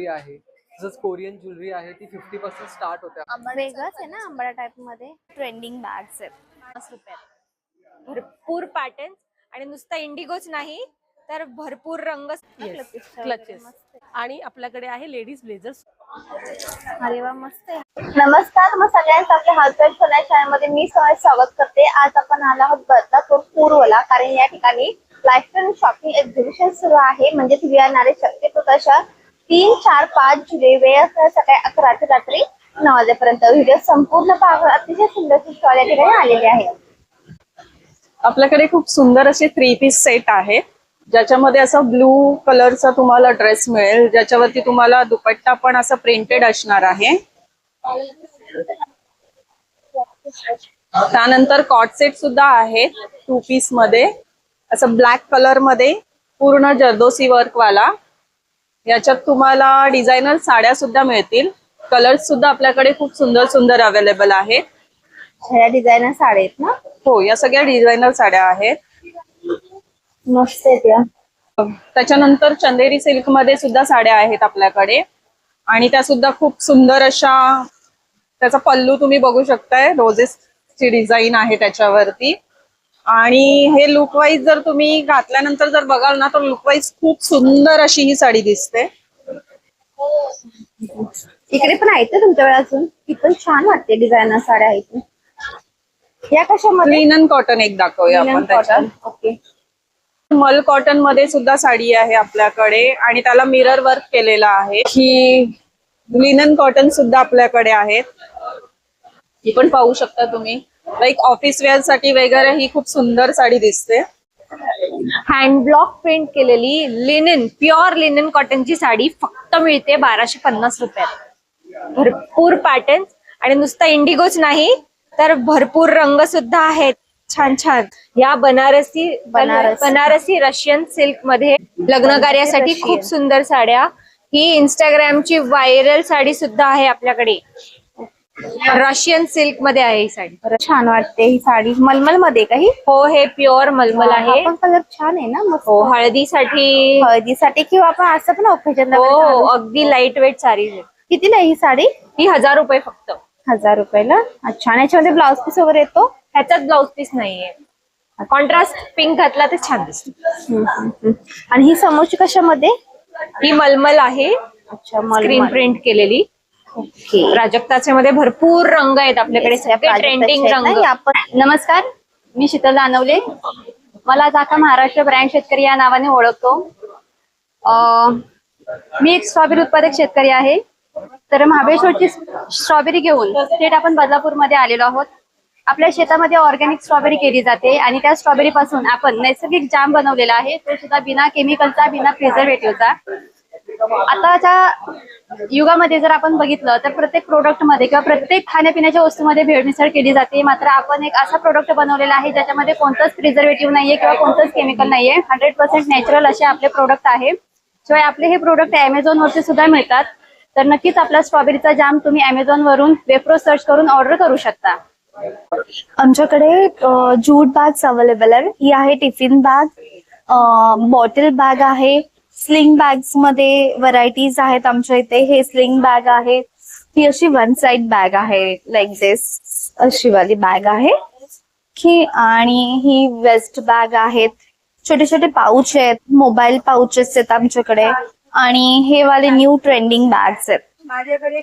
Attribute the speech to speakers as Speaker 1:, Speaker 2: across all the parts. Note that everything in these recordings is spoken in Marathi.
Speaker 1: ज्वेलरी आहे, तसंच कोरियन ज्वेलरी आहे ती 50% स्टार्ट होते.
Speaker 2: वेगळंच आहे ना आंबाडा टाइप मध्ये. ट्रेंडिंग बॅग्स आहेत
Speaker 3: 50 रुपयात भरपूर पॅटर्न आणि नुसता इंडिगोच नाही तर भरपूर रंग क्लचेस आणि आपल्याकडे आहे लेडीज ब्लेझर्स.
Speaker 2: अरे वा मस्त आहे. नमस्कार, मग सगळ्यांचं आपल्या हाऊसवाईफ सोनाली चॅनलमध्ये मी स्वागत करते. आज आपण आलो आहोत बदलापूर पूर्वला, कारण या ठिकाणी लाईफस्टाईल शॉपिंग एक्झिबिशन सुरू आहे. म्हणजे तुम्ही येणारे शक्यतो तशा 3, 4, 5 जुलै वेळ सकाळी 11 ते रात्री 9 वाजेपर्यंत. व्हिडिओ संपूर्ण पाहून अतिशय सुंदर स्टॉल या ठिकाणी आलेले आहे.
Speaker 4: आपल्याकडे खूप सुंदर असे 3 पीस सेट आहे, ज्याच्यामध्ये असं ब्लू कलरचा तुम्हाला ड्रेस मिळेल, ज्याच्यावरती तुम्हाला दुपट्टा पण असं प्रिंटेड असणार आहे. त्यानंतर कॉट सेट सुद्धा आहे 2 पीस मध्ये, असं ब्लॅक कलर मध्ये पूर्ण जर्दोसी वर्क वाला. याच्यात तुम्हाला डिझायनर साड्या सुद्धा मिळतील. कलर्स सुद्धा आपल्याकडे खूप सुंदर सुंदर अवेलेबल आहेत.
Speaker 2: ह्या डिझायनर साड्या आहेत ना?
Speaker 4: हो, या सगळ्या डिझायनर साड्या आहेत,
Speaker 2: मस्त आहेत या.
Speaker 4: त्याच्यानंतर चंदेरी सिल्क मध्ये सुद्धा साड्या आहेत आपल्याकडे, आणि त्या सुद्धा खूप सुंदर अशा. त्याचा पल्लू तुम्ही बघू शकताय, रोजेसची डिझाईन आहे त्याच्यावरती. आणि हे लुक वाईज जर तुम्ही घातल्यानंतर जर बघाल ना, तर लुक वाईज खूप सुंदर अशी ही साडी दिसते.
Speaker 2: इकडे पण आहेत तुमच्याकडे अजून, ती पण छान वाटते डिझायनर साड्या आहेत. या कशामध्ये?
Speaker 4: लिनन कॉटन एक दाखवूया आपण त्याच्यात.
Speaker 2: ओके.
Speaker 4: मल कॉटन मध्ये सुद्धा साडी आहे आपल्याकडे, आणि त्याला मिरर वर्क केलेला आहे. ही लिनन कॉटन सुद्धा आपल्याकडे आहेत, ही पण पाहू शकता तुम्ही. लाईक ऑफिस वेअर साठी वगैरे ही खूप सुंदर साडी दिसते.
Speaker 3: हँड ब्लॉक प्रिंट केलेली लिनन, प्युअर लिनन कॉटनची साडी फक्त मिळते 1250 रुपयात. भरपूर पॅटर्न आणि नुसता इंडिगोच नाही तर भरपूर रंग सुद्धा आहेत छान छान. या बनारसी रशियन सिल्क मध्ये लग्न कार्यासाठी खूप सुंदर साड्या. ही इंस्टाग्रामची व्हायरल साडी सुद्धा आहे आपल्याकडे. रशियन सिल्क मध्ये आहे ही साडी.
Speaker 2: छान वाटते ही साडी. मलमल मध्ये काही?
Speaker 3: हो, हे प्युअर मलमल आहे.
Speaker 2: पण कलर छान आहे ना. मस्त.
Speaker 3: हो, हळदीसाठी
Speaker 2: किंवा आपण असं पण ऑकेजन.
Speaker 3: हो, अगदी लाईट वेट साडी.
Speaker 2: कितीला ही साडी?
Speaker 3: ही 1000 रुपये फक्त.
Speaker 2: 1000 रुपयाला. अच्छा. याच्यामध्ये ब्लाउज पीस वगैरे येतो?
Speaker 3: ह्याच्यात ब्लाउज पीस नाहीये. कॉन्ट्रास्ट पिंक घातला तर छान दिसते.
Speaker 2: आणि ही समोरची कशामध्ये?
Speaker 3: ही मलमल आहे.
Speaker 2: अच्छा.
Speaker 3: स्क्रीन प्रिंट केलेली.
Speaker 2: ओके.
Speaker 3: प्राजक्ताचे मध्ये भरपूर रंग आहेत आपल्याकडे, सगळे ट्रेंडिंग रंग.
Speaker 2: नमस्कार, मी शीतल दानवले. मला आता महाराष्ट्र ब्रँड शेतकरी या नावाने ओळखतो. मी एक स्ट्रॉबेरी उत्पादक शेतकरी आहे. तर महाबळेश्वरची स्ट्रॉबेरी घेऊन थेट आपण बदलापूरमध्ये आलेलो आहोत. आपल्या शेतामध्ये ऑर्गॅनिक स्ट्रॉबेरी केली जाते, आणि त्या स्ट्रॉबेरी पासून आपण नैसर्गिक जाम बनवलेला आहे, तो सुद्धा बिना केमिकलचा, बिना प्रिझर्वेटिव्हचा. आताच्या युगामध्ये जर आपण बघितलं तर प्रत्येक प्रोडक्ट मध्ये किंवा प्रत्येक खाण्यापिण्याच्या वस्तूमध्ये भेळमिसळ केली जाते. मात्र आपण एक असा प्रोडक्ट बनवलेला आहे ज्याच्यामध्ये कोणतंच प्रिझर्वेटिव्ह नाहीये किंवा कोणतंच केमिकल नाहीये. 100% नॅचरल असे आपले प्रोडक्ट आहे. शिवाय आपले हे प्रोडक्ट अमेझॉन वरती सुद्धा मिळतात. तर नक्कीच आपला स्ट्रॉबेरीचा जाम तुम्ही अमेझॉन वरून वेप्रो सर्च करून ऑर्डर करू शकता.
Speaker 5: आमच्याकडे जूट बॅग्स अवेलेबल आहे. ही आहे टिफिन बॅग, बॉटल बॅग आहे. स्लिंग बॅग्स मध्ये व्हरायटीज आहेत आमच्या इथे. हे स्लिंग बॅग आहे. ही अशी 1 साइड बॅग आहे, लाईक दिस, अशी वाली बॅग आहे ही. आणि ही वेस्ट बॅग आहेत. छोटे छोटे पाऊच आहेत, मोबाईल पाऊचेस आहेत आमच्याकडे. आणि हे वाले न्यू ट्रेंडिंग बॅग्स आहेत.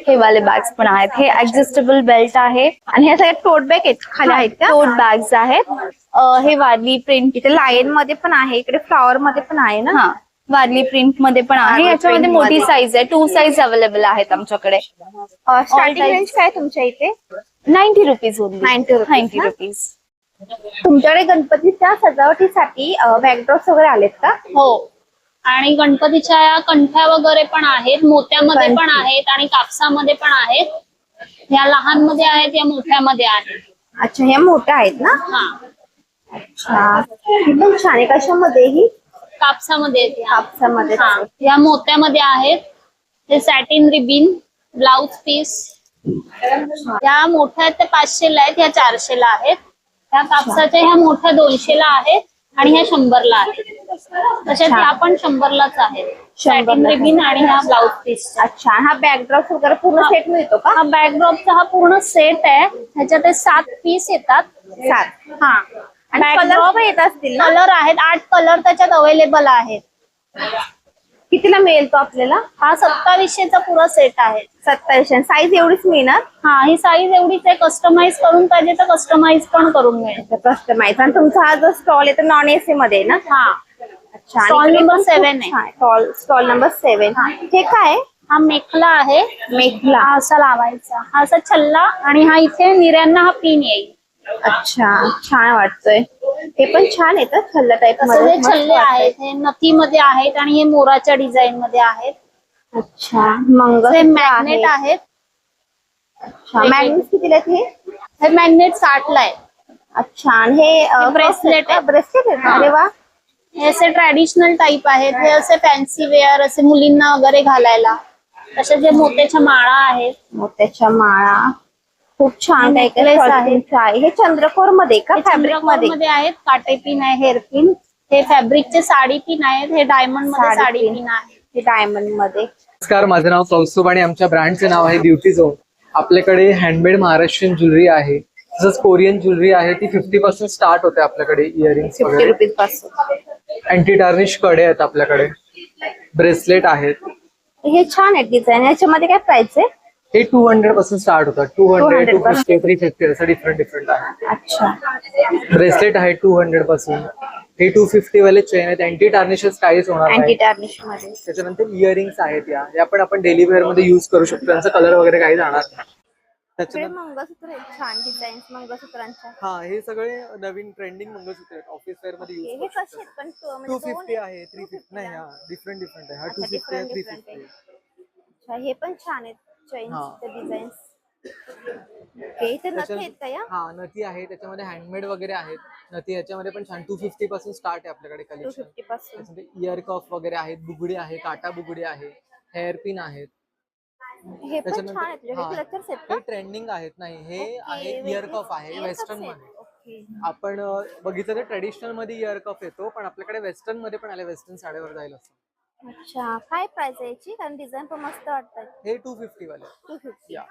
Speaker 5: हे वाले बॅग्स पण आहेत. हे ऍडजस्टेबल बेल्ट आहे.
Speaker 2: आणि ह्या सगळ्या टोट बॅग आहेत, खाली आहेत का?
Speaker 5: टोट बॅग्स आहेत. हे वारली प्रिंट,
Speaker 2: इथे लायन मध्ये पण आहे, इकडे फ्लॉवर मध्ये पण आहे ना.
Speaker 5: हा, वारली प्रिंट मध्ये पण आहे. याच्यामध्ये मोठी साईज आहे. 2 साईज अवेलेबल आहेत आमच्याकडे.
Speaker 2: स्टार्टिंग रेंज काय तुमच्या इथे?
Speaker 5: 90 रुपीज ओनली.
Speaker 2: 90
Speaker 5: रुपीज.
Speaker 2: तुमच्याकडे गणपतीच्या सजावटीसाठी बॅकड्रॉप्स वगैरे आलेत का?
Speaker 6: हो, आणि गणपतीच्या या कंठ्या वगैरे पण आहेत, मोत्यामध्ये पण आहेत आणि कापसामध्ये पण आहेत. या लहान मध्ये आहेत, या मोठ्यामध्ये आहेत.
Speaker 2: अच्छा, ह्या मोठ्या आहेत ना?
Speaker 6: हा.
Speaker 2: अच्छा, एकदम छान आहे. कशामध्ये? ही
Speaker 6: कापसामध्ये आहेत.
Speaker 2: कापसामध्ये.
Speaker 6: या मोत्यामध्ये आहेत. हे सॅटिन रिबिन, ब्लाउज पीस. या मोठ्या त्या 500 ला आहेत, ह्या 400 ला आहेत. ह्या कापसाच्या ह्या मोठ्या 200 ला आहेत, आणि ह्या 100ला आहेत. तशाच ह्या पण 100लाच आहेत. सॅटिन रिबिन आणि ह्या ब्लाउज पीस.
Speaker 2: अच्छा, हा बॅकड्रॉप वगैरे पूर्ण सेट मिळतो का?
Speaker 6: हा बॅकड्रॉपचा हा पूर्ण सेट आहे. ह्याच्यात ते 7 पीस येतात.
Speaker 2: 7.
Speaker 6: हा,
Speaker 2: आणि कलर पण येत असतील ना?
Speaker 6: कलर आहेत, 8 कलर त्याच्यात अवेलेबल आहेत.
Speaker 2: कितीला मिळेल तो आपल्याला?
Speaker 6: हा 2700चा पुरा सेट आहे.
Speaker 2: 2700. साईज एवढीच मिळणार?
Speaker 6: हा, ही साईज एवढीच आहे. कस्टमाइज करून पाहिजे तर कस्टमाइज पण करून मिळेल.
Speaker 2: कस्टमाइज. आणि तुमचा हा जो स्टॉल आहे तो नॉन एसी मध्ये आहे ना?
Speaker 6: हा,
Speaker 2: अच्छा.
Speaker 6: स्टॉल नंबर 7 आहे.
Speaker 2: Stall number 7. हे काय आहे?
Speaker 6: हा मेखला आहे.
Speaker 2: मेखला.
Speaker 6: हा असा लावायचा, हा असा छल्ला आणि हा इथे निऱ्यांना हा पिन येईल.
Speaker 2: अच्छा, छान वाटतोय. हे पण छान येतं छल्ला टाइप
Speaker 6: तसं
Speaker 2: मध्ये.
Speaker 6: हे छल्ले आहेत, हे नथी मध्ये आहेत आणि हे मोराच्या डिझाईन मध्ये आहेत.
Speaker 2: अच्छा, मंगळ
Speaker 6: हे मॅग्नेट आहेत.
Speaker 2: अच्छा, मॅग्नेट कितीला आहेत हे?
Speaker 6: हे मॅग्नेट 60ला आहे.
Speaker 2: अच्छा. आणि हे
Speaker 6: ब्रेसलेट आहे.
Speaker 2: ब्रेसलेट आहे. अरे वा.
Speaker 6: हे असे ट्रॅडिशनल टाइप आहेत. हे असे फॅन्सी वेअर, असे मुलींना वगैरे घालायला. तसे जे मोत्याच्या माळा आहेत.
Speaker 2: मोत्याच्या माळा खूप छान
Speaker 6: हे
Speaker 2: काय
Speaker 6: necklace आहेत.
Speaker 2: आहे. हे चंद्रकोर मध्ये का
Speaker 6: हे
Speaker 2: फॅब्रिक
Speaker 6: चंद्रकोर
Speaker 2: मध्ये?
Speaker 6: मध्ये आहेत. काटे पिन आहे, हेअर पिन. हे फॅब्रिकचे साडी पिन आहेत. हे डायमंड मध्ये साडी पिन आहे.
Speaker 2: हे डायमंड मध्ये.
Speaker 1: नमस्कार, माझं नाव कौस्तुभ आणि आमच्या ब्रँडचे नाव आहे ब्युटी झोन. आपल्याकडे हँडमेड महाराष्ट्रीयन ज्वेलरी आहे, तसंच कोरियन ज्वेलरी आहे. ती 50 पासून स्टार्ट होते आपल्याकडे. इयरिंग्स
Speaker 2: 50
Speaker 1: वगैरे,
Speaker 2: रुपीज पासून.
Speaker 1: अँटी टार्निश कडे आहेत आपल्याकडे, ब्रेसलेट आहेत.
Speaker 2: हे छान आहे डिझाईन. याच्यामध्ये काय प्राइस आहे?
Speaker 1: हे 200 पासून स्टार्ट होतात. 200,
Speaker 2: 200
Speaker 1: 250, 350 असं डिफरंट आहे.
Speaker 2: अच्छा.
Speaker 1: ब्रेसलेट आहे 200 पासून. हे 250 वाले चेन आहेत. अँटी टार्निशेस काहीच होणार
Speaker 2: अँटी
Speaker 1: नाही.
Speaker 2: टार्निश मध्ये.
Speaker 1: त्याच्यानंतर इयरिंग्स आहेत. या पण आपण डेली वेअर मध्ये युज करू शकतो. त्यांचा कलर वगैरे काही जाणार नाही.
Speaker 2: इकडे
Speaker 1: त्याच्यानंतर
Speaker 2: मंगळसूत्र आहेत, छान डिझाईन मंगळसूत्रांच्या.
Speaker 1: हा, हे सगळे नवीन ट्रेंडिंग मंगळसूत्र आहेत. ऑफिस वेअर मध्ये
Speaker 2: हे
Speaker 1: युज
Speaker 2: कसे आहेत पण? म्हणजे
Speaker 1: 250 आहे, 350 नाही. हा, डिफरंट आहे. हा 250 आहे, 350 आहे.
Speaker 2: अच्छा, हे पण छान आहेत
Speaker 1: हा.
Speaker 2: Chains designs. इथे नथ आहेत का या?
Speaker 1: हा, नथी आहे. त्याच्यामध्ये हँडमेड वगैरे आहेत. नथी याच्यामध्ये पण छान 250 पासून स्टार्ट आहे आपल्याकडे कलेक्शन.
Speaker 2: 250 पासून.
Speaker 1: त्याच्यामध्ये इयर कफ वगैरे आहेत, बुगडी आहे, काटा बुगडी आहे, हेअर पिन आहेत.
Speaker 2: हे पण छान आहेत. हे
Speaker 1: हा,
Speaker 2: क्लचर्स आहेत
Speaker 1: हे
Speaker 2: का?
Speaker 1: ट्रेंडिंग आहेत. नाही, हे आहे इयर कफ आहे वेस्टर्न मध्ये.
Speaker 2: ओके.
Speaker 1: आपण बघितलं तर ट्रेडिशनल मध्ये इयर कफ येतो, पण आपल्याकडे वेस्टर्न मध्ये पण आले. वेस्टर्न साड्यावर जाईल असं.
Speaker 2: अच्छा, काय प्राइस आहे याची? कारण डिझाईन पण मस्त वाटतात.
Speaker 1: हे 250 वाले.
Speaker 2: 250.
Speaker 1: या,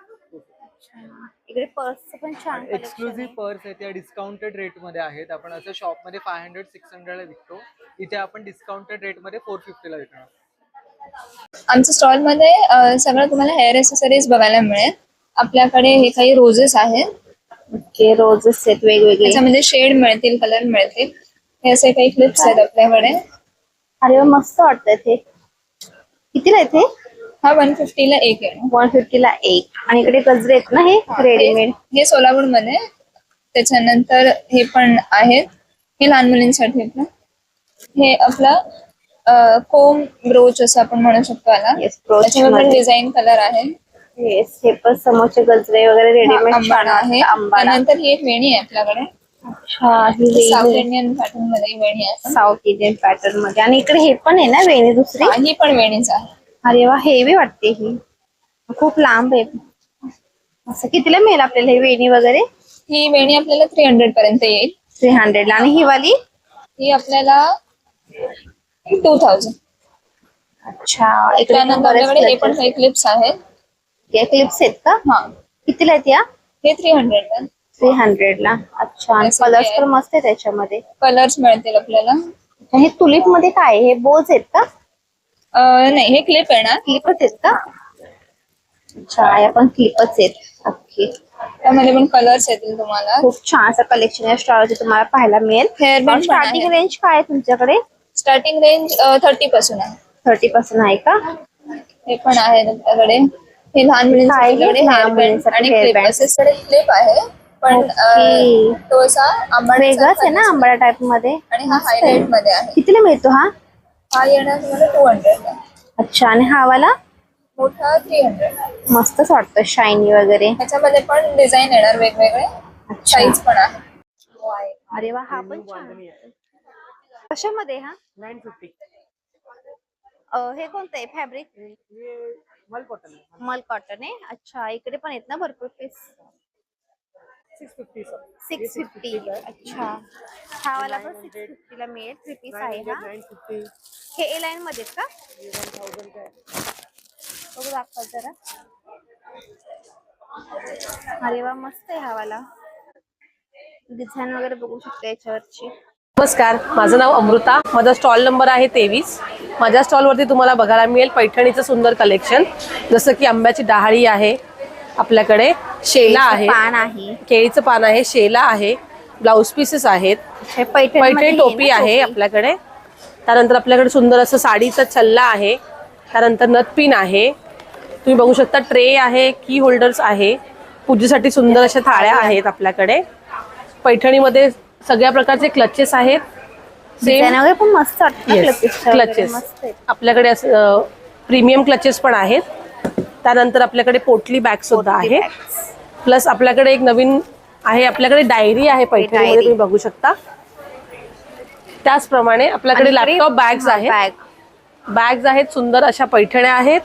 Speaker 2: इकडे पर्स पण छान कलेक्शन
Speaker 1: एक्सक्लुझिव्ह
Speaker 2: आहे.
Speaker 1: पर्स आहेत. या डिस्काउंटेड रेट मध्ये आहेत. आपण असं शॉप मध्ये 500, 600 ला विकतो. इथे आपण डिस्काउंटेड रेट मध्ये 450 ला विकणार.
Speaker 7: आमच्या स्टॉलमध्ये सगळं तुम्हाला हेअर एक्सेसरीज बघायला मिळेल. आपल्याकडे हे काही रोजेस आहेत.
Speaker 2: ओके, रोजेस आहेत वेगवेगळे.
Speaker 7: त्याच्यामध्ये शेड मिळतील, कलर मिळतील. हे असे काही क्लिप्स आहेत आपल्याकडे.
Speaker 2: अरे वा, मस्त वाटतंय ते. कितीला आहे ते?
Speaker 7: हा 150 ला एक आहे.
Speaker 2: 150 ला एक. आणि इकडे गजरे आहेत ना हे रेडीमेड.
Speaker 7: हे सोलापूरमध्ये. त्याच्यानंतर हे पण आहेत. हे लहान मुलींसाठी आपलं. हे आपलं कोम ब्रोच असं आपण म्हणू शकतो याला.
Speaker 2: Yes, brooch
Speaker 7: त्याच्यामध्ये
Speaker 2: मध्ये.
Speaker 7: डिझाईन कलर आहे.
Speaker 2: येस, हे पण समोरचे गजरे वगैरे रेडीमेड
Speaker 7: आंबाडा आहे.
Speaker 2: आंबाडा.
Speaker 7: त्यानंतर ही एक वेणी आहे आपल्याकडे.
Speaker 2: अच्छा,
Speaker 7: साऊथ इंडियन पॅटर्न मध्ये ही वेणी आहे.
Speaker 2: साऊथ इंडियन पॅटर्न मध्ये. आणि इकडे हे पण आहे ना वेणी दुसरी?
Speaker 7: हा, ही पण वेणीच आहे.
Speaker 2: अरे वा, हेवी वाटते ही. खूप लांब आहे. असं कितीला मिळेल आपल्याला हे वेणी वगैरे?
Speaker 7: ही वेणी आपल्याला 300 पर्यंत येईल.
Speaker 2: 300 ला. आणि ही वाली?
Speaker 7: ही आपल्याला 2000.
Speaker 2: अच्छा, इकडे
Speaker 7: त्यानंतर आपल्याकडे हे पण काही क्लिप्स आहेत.
Speaker 2: क्लिप्स आहेत का?
Speaker 7: हा,
Speaker 2: कितीला आहेत या?
Speaker 7: हे 300 ला.
Speaker 2: 300 ला. अच्छा, आणि
Speaker 7: Yes,
Speaker 2: कलर्स
Speaker 7: okay.
Speaker 2: तर मस्त आहे त्याच्यामध्ये.
Speaker 7: कलर्स मिळतील आपल्याला.
Speaker 2: हे तुलिप मध्ये काय आहे? हे बोज आहेत का?
Speaker 7: नाही, हे क्लिप येणार.
Speaker 2: क्लिपच आहेत का? अच्छा, या पण क्लिपच आहेत. ओके.
Speaker 7: त्यामध्ये पण कलर्स येतील तुम्हाला.
Speaker 2: खूप छान असं कलेक्शन या स्टॉलचे तुम्हाला पाहायला मिळेल.
Speaker 7: Hairband पण
Speaker 2: स्टार्टिंग
Speaker 7: आहे.
Speaker 2: रेंज काय आहे तुमच्याकडे?
Speaker 7: स्टार्टिंग रेंज 30 पासून आहे.
Speaker 2: 30 पासून आहे का?
Speaker 7: हे पण आहे तुमच्याकडे. हे लहान
Speaker 2: काय हे?
Speaker 7: मुलींसाठी
Speaker 2: लहान
Speaker 7: हेअर बँड
Speaker 2: मुलींसाठी
Speaker 7: आणि
Speaker 2: hair
Speaker 7: क्लिप
Speaker 2: band.
Speaker 7: असे क्लिप आहे. पण
Speaker 2: Okay.
Speaker 7: तो असा आंबाडा
Speaker 2: वेगळाच आहे ना आंबाडा टाइप मध्ये.
Speaker 7: आणि हा हायलाइट मध्ये आहे.
Speaker 2: कितीला मिळतो हा?
Speaker 7: हा येणार तुम्हाला 200 ला.
Speaker 2: अच्छा, आणि हा वाला?
Speaker 7: मोठा 300 ला.
Speaker 2: मस्तच वाटतं, शायनी वगैरे.
Speaker 7: ह्याच्यामध्ये पण डिझाईन येणार वेगवेगळे.
Speaker 2: अच्छा.
Speaker 7: साईज पण आहे.
Speaker 2: अरे वा, हा पण छान. कशामध्ये हा?
Speaker 1: 950.
Speaker 2: हे कोणतं आहे फॅब्रिक?
Speaker 1: मल कॉटन.
Speaker 2: मल कॉटन आहे. अच्छा, इकडे पण आहेत ना भरपूर पीस. 650. अच्छा, हा वाला पण 650 ला मिळेल. 3 पीस आहे हा. हे ए लाईन मध्ये का? बघू दाखवा जरा. अरे वा, मस्त आहे हा वाला. डिझाईन वगैरे बघू शकता याच्यावरची.
Speaker 8: नमस्कार, माझं नाव अमृता. माझा स्टॉल नंबर आहे 23. माझ्या स्टॉलवरती तुम्हाला बघायला मिळेल पैठणीचं सुंदर कलेक्शन, जसं की आंब्याची डहाळी आहे आपल्याकडे, शेला आहे,
Speaker 2: पान आहे,
Speaker 8: केळीचं पान आहे, शेला आहे, ब्लाउज पीसेस आहेत,
Speaker 2: हे पैठणी
Speaker 8: टोपी आहे आपल्याकडे. त्यानंतर आपल्याकडे सुंदर असं साडीचा छल्ला आहे. त्यानंतर नथपिन आहे, तुम्ही बघू शकता. ट्रे आहे, की होल्डर्स आहे, पूजेसाठी सुंदर अशा थाळ्या आहेत आपल्याकडे. पैठणीमध्ये सगळ्या प्रकारचे क्लचेस आहेत.
Speaker 2: वगैरे पण मस्त वाटतं.
Speaker 8: क्लचेस आपल्याकडे प्रीमियम क्लचेस पण आहेत. त्यानंतर आपल्याकडे पोटली बॅग सुद्धा आहे. प्लस आपल्याकडे एक नवीन आहे, आपल्याकडे डायरी आहे पैठणीमध्ये, तुम्ही बघू शकता. त्याचप्रमाणे आपल्याकडे लॅपटॉप बॅग्स आहेत, सुंदर अशा पैठण्या आहेत.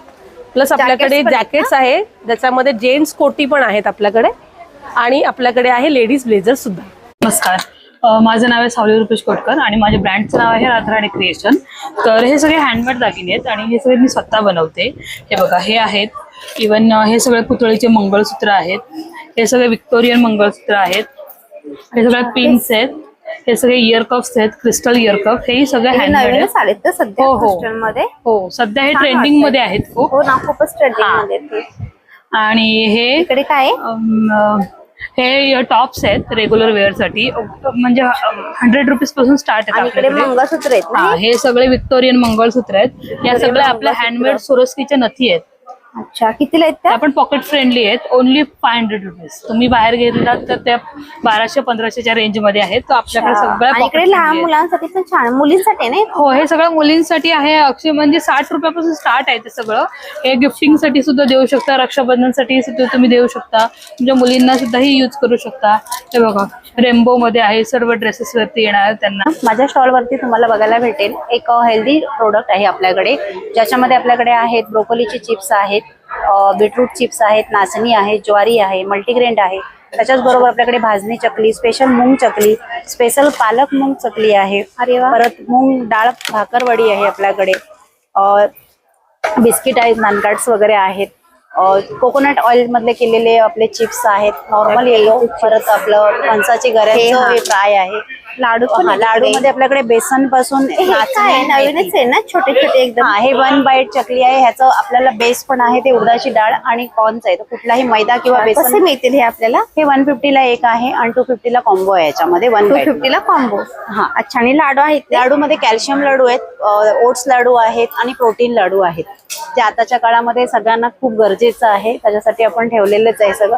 Speaker 8: प्लस आपल्याकडे जॅकेट्स आहे, ज्याच्यामध्ये जेंट्स कोटी पण आहेत आपल्याकडे. आणि आपल्याकडे आहे लेडीज ब्लेझर सुद्धा.
Speaker 9: नमस्कार, माझं नाव आहे सावली रुपेश कोटकर आणि माझ्या ब्रँडचं नाव आहे राधाराणी क्रिएशन. तर हे सगळे हँडमेड दागिने आहेत आणि हे सगळे मी स्वतः बनवते. हे बघा, हे आहेत. इवन हे सगळे पुतळीचे मंगळसूत्र आहेत, हे सगळे विक्टोरियन मंगळसूत्र आहेत, हे सगळे पिन्स आहेत, हे सगळे इयर कप्स आहेत, क्रिस्टल इयर कप. हे सगळे हँडमेड आहेत. हो, सध्या हे ट्रेंडिंग मध्ये आहेत खूप.
Speaker 2: हो ना, खूपच ट्रेंडिंग मध्ये.
Speaker 9: आणि हे
Speaker 2: इकडे काय
Speaker 9: हे टॉप्स आहेत रेग्युलर वेअर साठी, म्हणजे 100 रुपीज पासून स्टार्ट आहेत
Speaker 2: इकडे मंगळसूत्र आहेत ना.
Speaker 9: हे सगळे विक्टोरियन मंगळसूत्र आहेत. या सगळ्या आपल्या हँडमेड सोरोस्कीच्या नथी आहेत.
Speaker 2: अच्छा, कितीला आहेत त्या?
Speaker 9: आपण पॉकेट फ्रेंडली आहेत. Only 500 rupees. तुम्ही बाहेर घेतलात तर त्या 1200-1500च्या रेंज मध्ये आहेत. तर आपल्याकडे सगळ्या
Speaker 2: इकडे लहान मुलांसाठी पण छान, मुलींसाठी नाही.
Speaker 9: हो, हे सगळं मुलींसाठी आहे. अक्षय म्हणजे 60 रुपयापासून स्टार्ट आहे ते सगळं. हे गिफ्टिंग साठी सुद्धा देऊ शकता, रक्षाबंधनसाठी सुद्धा तुम्ही देऊ शकता, तुमच्या मुलींना सुद्धा ही यूज करू शकता. हे बघा, रेनबो मध्ये आहे, सर्व ड्रेसेस वरती येणार त्यांना.
Speaker 2: माझ्या स्टॉल वरती तुम्हाला बघायला भेटेल एक हेल्दी प्रोडक्ट आहे आपल्याकडे, ज्याच्यामध्ये आपल्याकडे आहेत ब्रोकोलीचे चिप्स आहेत, बीटरूट चिप्स आहेत, नाचणी आहे, ज्वारी आहे, मल्टीग्रेन आहे. त्याच्याच बरोबर आपल्याकडे भाजणी चकली, स्पेशल मूंग चकली, स्पेशल पालक मूंग चकली आहे. परत मूंग डाळ भाकरवडी आहे आपल्याकडे. बिस्किट आहेत, नानकाट्स वगैरे आहेत. कोकोनट ऑइल मधले केलेले आपले चिप्स आहेत, नॉर्मल येलो. परत आपलं फणसाची गऱ्याचं हे फ्राय आहे. लाडू मध्ये आपल्याकडे बेसन पासून नवीनच आहे ना, छोटे छोटे एकदम. हे 1 बाईट चकली आहे. ह्याचं आपल्याला बेस पण आहे, ते उडदाची डाळ आणि कॉर्नच आहे. कुठलाही मैदा किंवा बेसन. कसे मिळतील हे आपल्याला? हे 150 ला एक आहे आणि 250 ला कॉम्बो आहे. याच्यामध्ये 150 ला कॉम्बो. हा, अच्छा. आणि लाडू आहेत. लाडू मध्ये कॅल्शियम लाडू आहेत, ओट्स लाडू आहेत आणि प्रोटीन लाडू आहेत, जे आताच्या काळामध्ये सगळ्यांना खूप गरजेचं आहे. त्याच्यासाठी आपण ठेवलेलंच आहे सगळं.